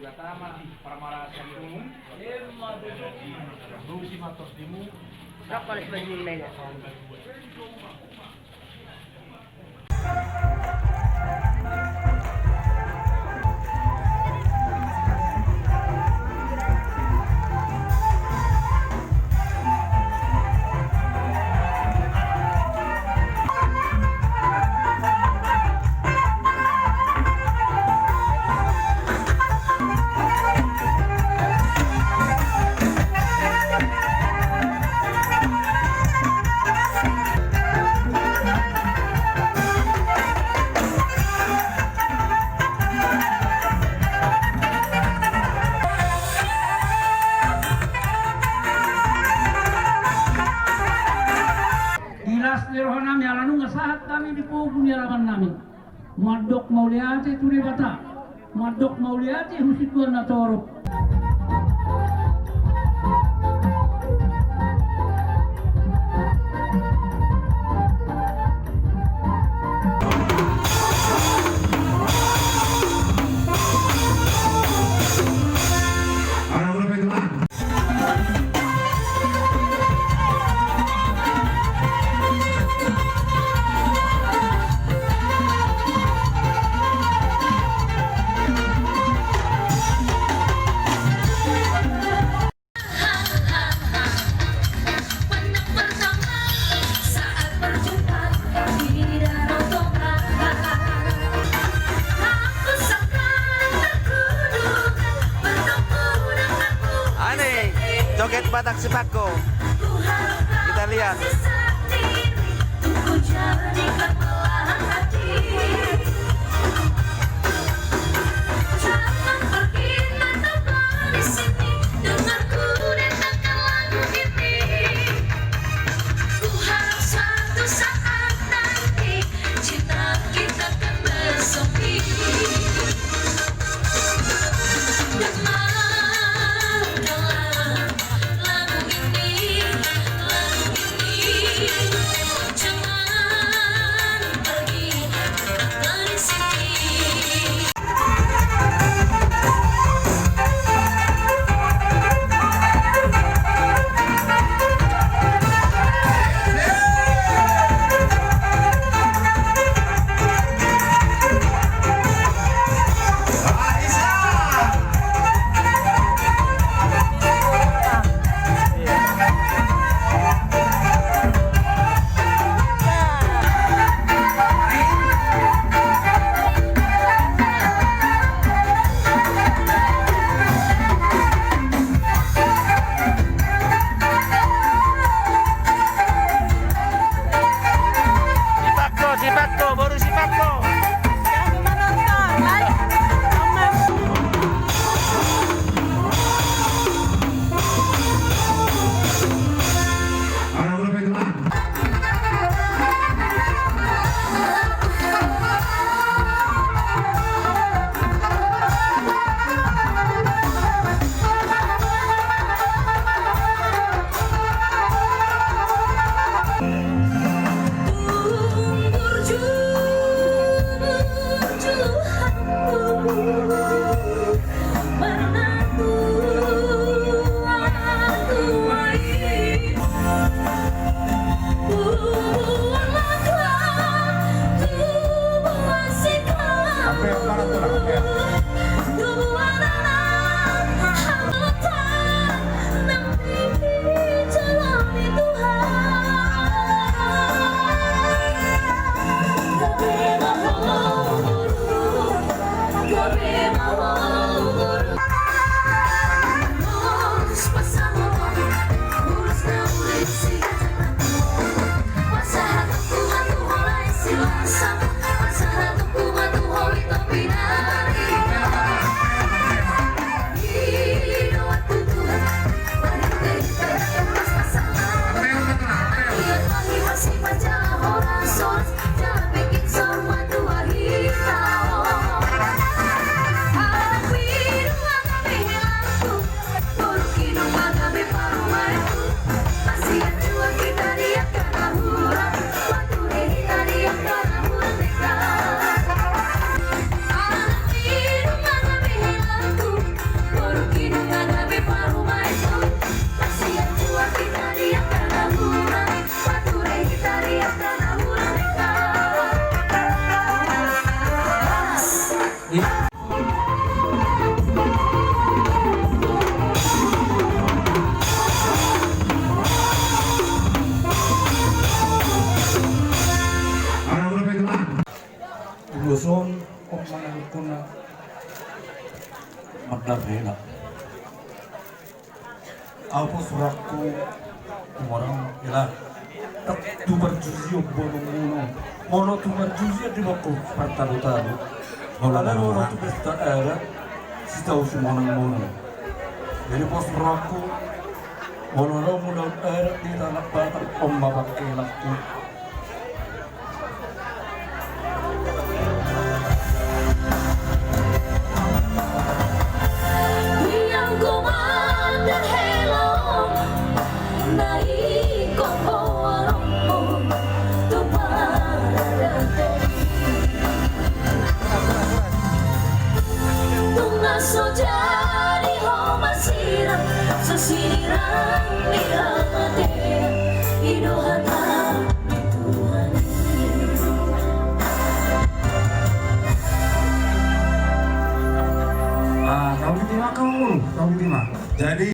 Rokok sebagai lain. Rohan nami alanu ngasahat kami di pohon halaman nami. Madok mauliati tu di bata. Madok mauliati husituan natorok. Joget Batak Sipako. Kita lihat. Masih magdabela. Apa suratku orang ila tak tu berjuzio bono mono tu berjuzio di bako partalu-talu. Wala mono tu besta era si tahu semua mono. Jadi pos suratku mono mono era di tanah batak pembabak elakku. Tahu di mana kamu? Tahu di mana? Jadi